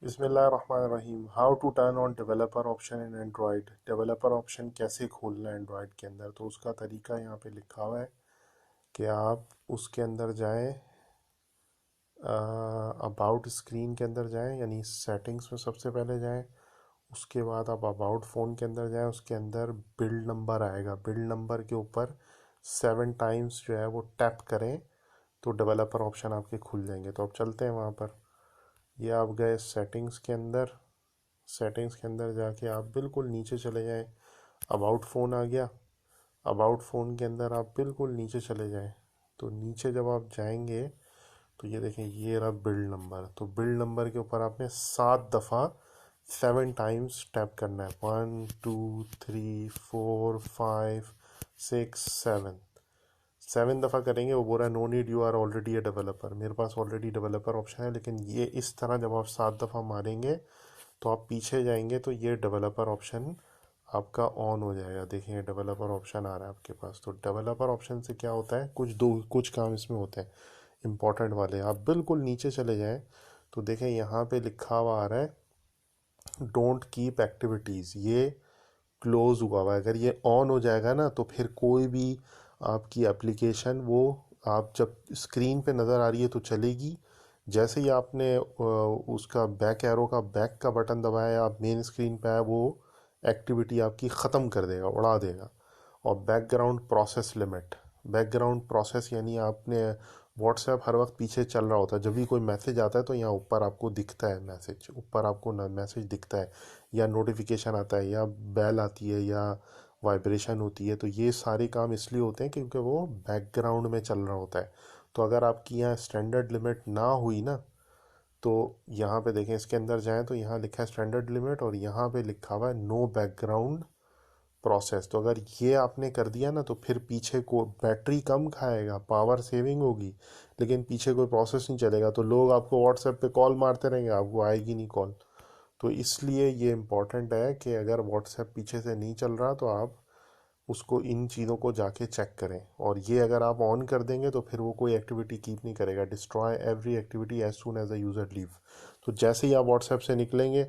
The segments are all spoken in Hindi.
बिस्मिल्लाहिर्रहमानिर्रहीम। How to turn on developer option in Android. Developer option कैसे खोलना है एंड्रॉयड के अंदर, तो उसका तरीका यहाँ पे लिखा हुआ है कि आप उसके अंदर जाएं, अबाउट स्क्रीन के अंदर जाएं, यानी सेटिंग्स में सबसे पहले जाएं। उसके बाद आप अबाउट फ़ोन के अंदर जाएं, उसके अंदर बिल्ड नंबर आएगा, बिल्ड नंबर के ऊपर 7 टाइम्स जो है वो टैप करें तो डेवलपर ऑप्शन आपके खुल जाएंगे। तो अब चलते हैं वहाँ पर। ये आप गए सेटिंग्स के अंदर, सेटिंग्स के अंदर जाके आप बिल्कुल नीचे चले जाएं, अबाउट फ़ोन आ गया। अबाउट फ़ोन के अंदर आप बिल्कुल नीचे चले जाएं, तो नीचे जब आप जाएंगे तो ये देखें, ये रहा बिल्ड नंबर। तो बिल्ड नंबर के ऊपर आपने 7 दफ़ा 7 टाइम्स टैप करना है। 1 2 3 4 5 6 7। 7 दफ़ा करेंगे, वो बोल रहा है no need, you are already a developer. मेरे पास ऑलरेडी डेवलपर ऑप्शन है, लेकिन ये इस तरह जब आप 7 दफ़ा मारेंगे तो आप पीछे जाएंगे तो ये डेवलपर ऑप्शन आपका ऑन हो जाएगा। देखिए डेवलपर ऑप्शन आ रहा है आपके पास। तो डेवलपर ऑप्शन से क्या होता है, कुछ काम इसमें होते हैं इम्पोर्टेंट वाले। आप बिल्कुल नीचे चले जाएं तो देखें यहाँ पे लिखा हुआ आ रहा है डोंट कीप एक्टिविटीज़, ये क्लोज हुआ हुआ है। अगर ये ऑन हो जाएगा ना तो फिर कोई भी आपकी एप्लीकेशन, वो आप जब स्क्रीन पे नज़र आ रही है तो चलेगी। जैसे ही आपने उसका बैक एरो का बैक का बटन दबाया, आप मेन स्क्रीन पे आए, वो एक्टिविटी आपकी ख़त्म कर देगा, उड़ा देगा। और background process limit, background process यानी आपने व्हाट्सएप हर वक्त पीछे चल रहा होता है। जब भी कोई मैसेज आता है तो यहाँ ऊपर आपको दिखता है मैसेज, ऊपर आपको मैसेज दिखता है, या नोटिफिकेशन आता है, या बेल आती है, या वाइब्रेशन होती है। तो ये सारे काम इसलिए होते हैं क्योंकि वो बैकग्राउंड में चल रहा होता है। तो अगर आपकी यहाँ स्टैंडर्ड लिमिट ना हुई ना, तो यहाँ पे देखें, इसके अंदर जाएं तो यहाँ लिखा है स्टैंडर्ड लिमिट, और यहाँ पे लिखा हुआ है नो बैकग्राउंड प्रोसेस। तो अगर ये आपने कर दिया ना तो फिर पीछे को बैटरी कम खाएगा, पावर सेविंग होगी, लेकिन पीछे कोई प्रोसेस नहीं चलेगा। तो लोग आपको व्हाट्सएप पे कॉल मारते रहेंगे, आपको आएगी नहीं कॉल। तो इसलिए ये इम्पॉर्टेंट है कि अगर व्हाट्सएप पीछे से नहीं चल रहा तो आप उसको, इन चीज़ों को जाके चेक करें। और ये अगर आप ऑन कर देंगे तो फिर वो कोई एक्टिविटी कीप नहीं करेगा। Destroy every activity as soon as a user leave. तो जैसे ही आप व्हाट्सएप से निकलेंगे,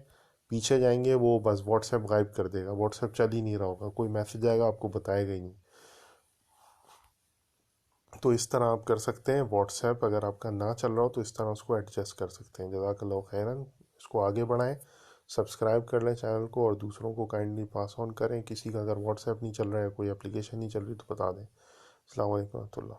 पीछे जाएंगे, वो बस व्हाट्सएप गायब कर देगा, व्हाट्सएप चल ही नहीं रहा होगा, कोई मैसेज आएगा आपको बताएगा ही नहीं। तो इस तरह आप कर सकते हैं। व्हाट्सएप अगर आपका ना चल रहा हो तो इस तरह उसको एडजस्ट कर सकते हैं। जज़ाकल्लाहु खैरन। इसको आगे बढ़ाएं, सब्सक्राइब कर लें चैनल को, और दूसरों को काइंडली पास ऑन करें। किसी का अगर व्हाट्सएप नहीं चल रहा है, कोई एप्लीकेशन नहीं चल रही, तो बता दें। अस्सलाम वालेकुम रहमतुल्लाह।